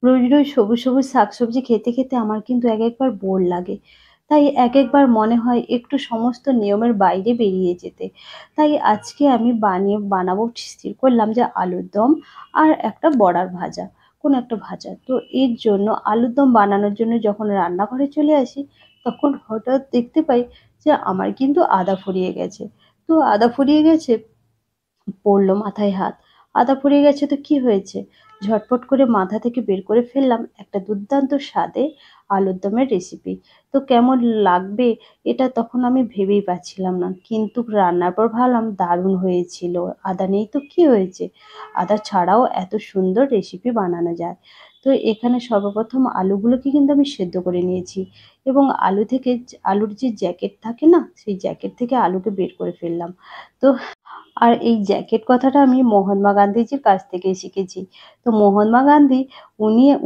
রোজ রোজ সবুজ সবুজ শাকসবজি খেতে খেতে আমার কিন্তু এক একবার বোর লাগে। তাই এক একবার মনে হয় একটু সমস্ত নিয়মের বাইরে বেরিয়ে যেতে। তাই আজকে আমি বানাবো স্থির করলাম যে আলুর দম আর একটা বড়ার ভাজা, কোনো একটা ভাজা। তো এর জন্য আলুর দম বানানোর জন্য যখন রান্নাঘরে চলে আসি, তখন হঠাৎ দেখতে পাই যে আমার কিন্তু আদা ফুরিয়ে গেছে। তো আদা ফুরিয়ে গেছে, পড়লো মাথায় হাত। আদা পুড়ে গেছে তো কি হয়েছে? ঝটপট করে মাথা থেকে বের করে ফেললাম একটা দুর্দান্ত স্বাদে আলুর দমের রেসিপি। তো কেমন লাগবে এটা তখন আমি ভেবেই পাচ্ছিলাম না। কিন্তু রান্নার পর ভাবলাম দারুণ হয়েছিল। আদা নেই তো কি হয়েছে? আদা ছাড়াও এত সুন্দর রেসিপি বানানো যায়। তো এখানে সর্বপ্রথম আলুগুলোকে কিন্তু আমি সেদ্ধ করে নিয়েছি এবং আলুর যে জ্যাকেট থাকে না, সেই জ্যাকেট থেকে আলুকে বের করে ফেললাম। তো আর এই জ্যাকেট কথাটা আমি মহাত্মা গান্ধীজির কাছ থেকেই শিখেছি। তো মহাত্মা গান্ধী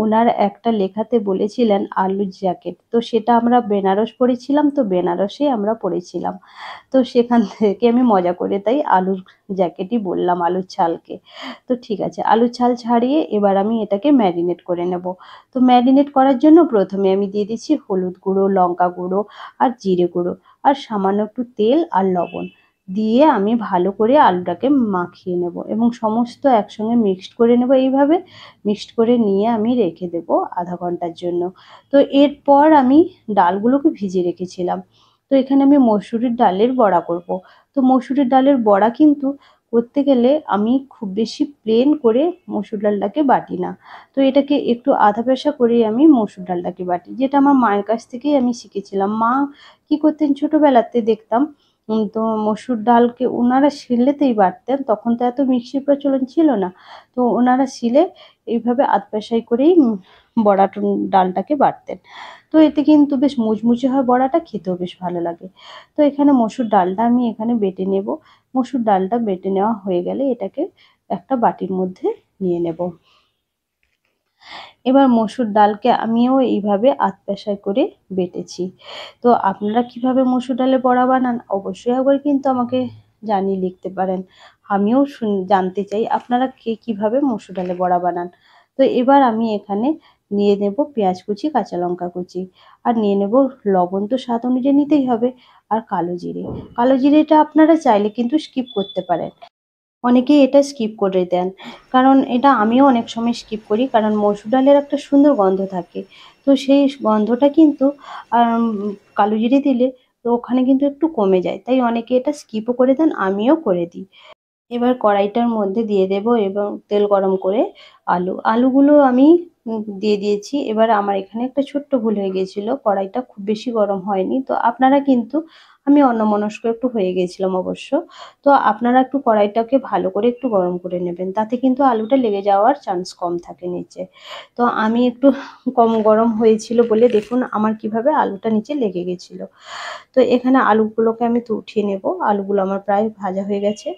উনার একটা লেখাতে বলেছিলেন আলুর জ্যাকেট। তো সেটা আমরা বেনারস পড়েছিলাম, তো বেনারসে আমরা পড়েছিলাম। তো সেখান থেকে আমি মজা করে তাই আলুর জ্যাকেটই বললাম, আলুর ছালকে। তো ঠিক আছে, আলুর ছাল ছাড়িয়ে এবার আমি এটাকে ম্যারিনেট করে নেব। তো ম্যারিনেট করার জন্য প্রথমে আমি দিয়ে দিচ্ছি হলুদ গুঁড়ো, লঙ্কা গুঁড়ো আর জিরে গুঁড়ো আর সামান্য একটু তেল আর লবণ দিয়ে আমি ভালো করে আলুটাকে মাখিয়ে নেব এবং সমস্ত একসঙ্গে মিক্সড করে নেব। এইভাবে মিক্সড করে নিয়ে আমি রেখে দেব আধা ঘন্টার জন্য। তো এরপর আমি ডালগুলোকে ভিজিয়ে রেখেছিলাম। তো এখানে আমি মসুরির ডালের বড়া করব। তো মসুরির ডালের বড়া কিন্তু করতে গেলে আমি খুব বেশি প্লেন করে মসুর ডালটাকে বাটি না। তো এটাকে একটু আধা পেশা করেই আমি মসুর ডালটাকে বাটি, যেটা আমার মায়ের কাছ থেকেই আমি শিখেছিলাম। মা কি করতেন ছোটবেলাতে দেখতাম, তো মসুর ডালকে ওনারা শিলেতেই বাটতেন, তখন তো এত মিক্সির প্রচলন ছিল না। তো ওনারা শিলে এইভাবে আধপেশাই করেই ডালটাকে বাটতেন। তো এতে কিন্তু বেশ মুচমুচে হয় বড়াটা, খেতেও বেশ ভালো লাগে। তো এখানে মসুর ডালটা আমি এখানে বেটে নেব। মসুর ডালটা বেটে নেওয়া হয়ে গেলে এটাকে একটা বাটির মধ্যে নিয়ে নেব। এবার মসুর ডালকে আমিও এইভাবে আধপেশাই করে বেটেছি। তো আপনারা কিভাবে মসুর ডালের বড়া বানান অবশ্যই একবার কিন্তু আমাকে জানিয়ে লিখতে পারেন। আমিও জানতে চাই আপনারা কে কীভাবে মসুর ডালের বড়া বানান। তো এবার আমি এখানে নিয়ে নেব পেঁয়াজ কুচি, কাঁচা লঙ্কা কুচি আর নিয়ে নেব লবণ, তো স্বাদ অনুযায়ী নিতেই হবে, আর কালো জিরে। কালো জিরেটা আপনারা চাইলে কিন্তু স্কিপ করতে পারেন। অনেকেই এটা স্কিপ করে দেন। কারণ এটা আমিও অনেক সময় স্কিপ করি। কারণ মসুর ডালের একটা সুন্দর গন্ধ থাকে। তো সেই গন্ধটা কিন্তু আম কালো জিরে দিলে তো ওখানে কিন্তু একটু কমে যায়। তাই অনেকে এটা স্কিপও করে দেন, আমিও করে দিই। এবার কড়াইটার মধ্যে দিয়ে দেব এবং তেল গরম করে আলুগুলো আমি দিয়ে দিয়েছি। এবার আমার এখানে একটা ছোট্ট ভুল হয়ে গিয়েছিল, কড়াইটা খুব বেশি গরম হয়নি। তো আপনারা কিন্তু আমি অন্যমনস্ক একটু হয়ে গিয়েছিলাম অবশ্য। তো আপনারা একটু কড়াইটাকে ভালো করে একটু গরম করে নেবেন, তাতে কিন্তু আলুটা লেগে যাওয়ার চান্স কম থাকে নিচে। তো আমি একটু কম গরম হয়েছিল বলে দেখুন আমার কিভাবে আলুটা নিচে লেগে গেছিলো। তো এখানে আলুগুলোকে আমি উঠিয়ে নেব। আলুগুলো আমার প্রায় ভাজা হয়ে গেছে।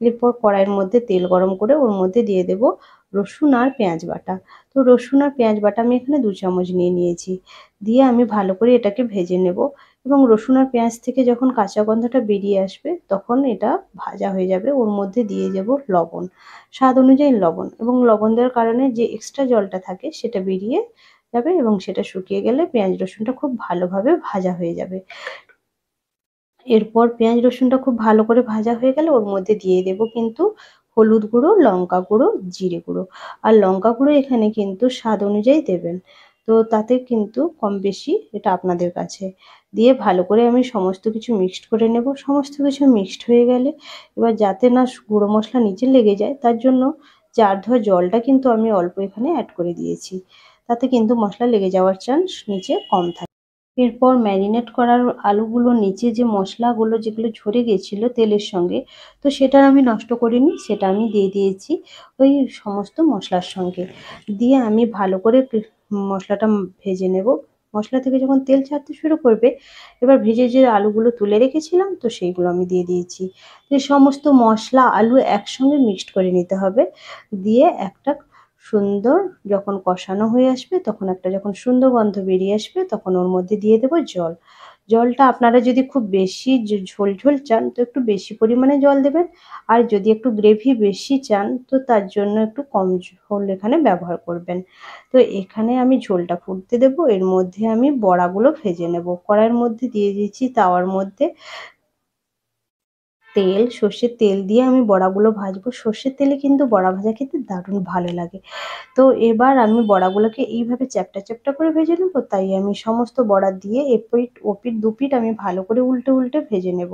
এরপর কড়াইয়ের মধ্যে তেল গরম করে ওর মধ্যে দিয়ে দেব রসুন আর পেঁয়াজ বাটা। তো রসুন আর পেঁয়াজ বাটা আমি এখানে 2 চামচ নিয়ে নিয়েছি। দিয়ে আমি ভালো করে এটাকে ভেজে নেব এবং রসুন আর পেঁয়াজ থেকে যখন কাঁচা গন্ধটা বেরিয়ে আসবে তখন এটা ভাজা হয়ে যাবে। ওর মধ্যে দিয়ে দেব লবণ, স্বাদ অনুযায়ী লবণ, এবং লবণ দেওয়ার কারণে যে এক্সট্রা জলটা থাকে সেটা বেরিয়ে যাবে এবং সেটা শুকিয়ে গেলে পেঁয়াজ রসুনটা খুব ভালোভাবে ভাজা হয়ে যাবে। এরপর পেঁয়াজ রসুনটা খুব ভালো করে ভাজা হয়ে গেলে ওর মধ্যে দিয়ে দেব কিন্তু হলুদ গুঁড়ো, লঙ্কা গুঁড়ো, জিরে গুঁড়ো। আর লঙ্কা গুঁড়ো এখানে কিন্তু স্বাদ অনুযায়ী দেবেন। তো তাতে কিন্তু কম বেশি এটা আপনাদের কাছে। দিয়ে ভালো করে আমি সমস্ত কিছু মিক্সড করে নেব। সমস্ত কিছু মিক্সড হয়ে গেলে এবার যাতে না গুঁড়ো মশলা নিচে লেগে যায় তার জন্য জার ধোয়া জলটা কিন্তু আমি অল্প এখানে অ্যাড করে দিয়েছি। তাতে কিন্তু মশলা লেগে যাওয়ার চান্স নিচে কম থাকে। এরপর ম্যারিনেট করার আলুগুলো নিচে যে মশলাগুলো যেগুলো ঝরে গেছিলো তেলের সঙ্গে, তো সেটা আমি নষ্ট করিনি, সেটা আমি দিয়ে দিয়েছি ওই সমস্ত মশলার সঙ্গে। দিয়ে আমি ভালো করে মশলাটা ভেজে নেব। মশলা থেকে যখন তেল ছাড়তে শুরু করবে, এবার ভেজে যে আলুগুলো তুলে রেখেছিলাম তো সেইগুলো আমি দিয়ে দিয়েছি। দিয়ে সমস্ত মশলা আলু একসঙ্গে মিক্সড করে নিতে হবে। দিয়ে একটা সুন্দর যখন কষানো হয়ে আসবে তখন একটা যখন সুন্দর গন্ধ বেরিয়ে আসবে তখন ওর মধ্যে দিয়ে দেব জল। জলটা আপনারা যদি খুব বেশি ঝোল ঝোল চান তো একটু বেশি পরিমাণে জল দেবেন, আর যদি একটু গ্রেভি বেশি চান তো তার জন্য একটু কম ঝোল এখানে ব্যবহার করবেন। তো এখানে আমি ঝোলটা ফুটতে দেবো, এর মধ্যে আমি বড়াগুলো ভেজে নেব। কড়াইয়ের মধ্যে দিয়ে দিয়েছি তাওয়ার মধ্যে তেল, সর্ষের তেল দিয়ে আমি বড়াগুলো ভাজবো। সর্ষের তেলে কিন্তু বড়া ভাজা খেতে দারুণ ভালো লাগে। তো এবার আমি বড়াগুলোকে এইভাবে চ্যাপ্টা চ্যাপ্টা করে ভেজে নেব। তাই আমি সমস্ত বড়া দিয়ে এপিঠ ওপিঠ দুপিঠ আমি ভালো করে উল্টে উল্টে ভেজে নেব।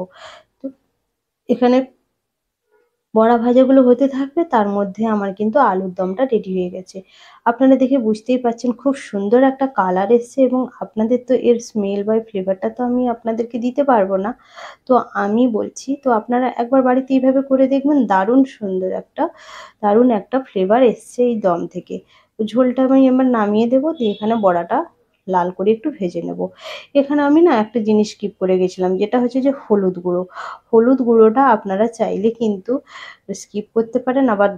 তো এখানে বড়া ভাজাগুলো হতে থাকবে, তার মধ্যে আমার কিন্তু আলুর দমটা রেডি হয়ে গেছে। আপনারা দেখে বুঝতেই পারছেন খুব সুন্দর একটা কালার এসছে, এবং আপনাদের তো এর স্মেল বা ফ্লেভারটা তো আমি আপনাদেরকে দিতে পারবো না। তো আমি বলছি, তো আপনারা একবার বাড়িতে এইভাবে করে দেখবেন, দারুণ সুন্দর একটা দারুণ একটা ফ্লেভার এসছে এই দম থেকে। ঝোলটা আমি এবার নামিয়ে দেবো, দিয়ে এখানে বড়াটা লাল করে একটু ভেজে নেব। এখানে আমি না একটা জিনিস স্কিপ করে গেছিলাম, যেটা হচ্ছে যে হলুদ গুঁড়ো। হলুদ গুঁড়োটা আপনারা চাইলে কিন্তু স্কিপ করতে পারেন, আবার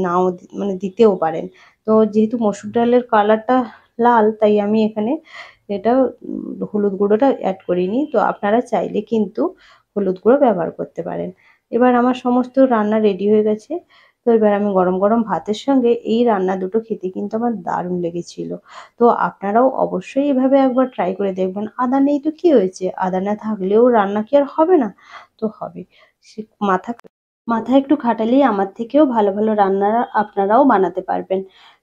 নাও মানে দিতেও পারেন। তো যেহেতু মসুর ডালের কালারটা লাল, তাই আমি এখানে এটা হলুদ গুঁড়োটা অ্যাড করিনি। তো আপনারা চাইলে কিন্তু হলুদ গুঁড়ো ব্যবহার করতে পারেন। এবার আমার সমস্ত রান্না রেডি হয়ে গেছে। তো এবার আমি গরম গরম ভাতের সঙ্গে এই রান্না দুটো খেতে কিন্তু আমার দারুণ লেগেছিল। তো আপনারাও অবশ্যই এভাবে একবার ট্রাই করে দেখবেন। আদা নেই তো কি হয়েছে? আদা না থাকলেও রান্না কি আর হবে না? তো হবে। সে মাথা মাথায় একটু খাটালেই আমার থেকেও ভালো ভালো রান্না আপনারাও বানাতে পারবেন।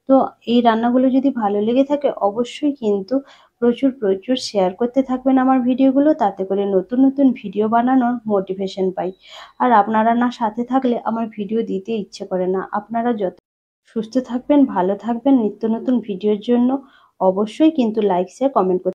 তো এই রান্নাগুলো যদি ভালো লেগে থাকে অবশ্যই কিন্তু প্রচুর প্রচুর শেয়ার করতে থাকবেন আমার ভিডিওগুলো, তাতে করে নতুন নতুন ভিডিও বানানোর মোটিভেশন পাই। আর আপনারা না সাথে থাকলে আমার ভিডিও দিতে ইচ্ছে করে না। আপনারা যত সুস্থ থাকবেন, ভালো থাকবেন, নিত্য নতুন ভিডিওর জন্য অবশ্যই কিন্তু লাইক শেয়ার কমেন্ট করতে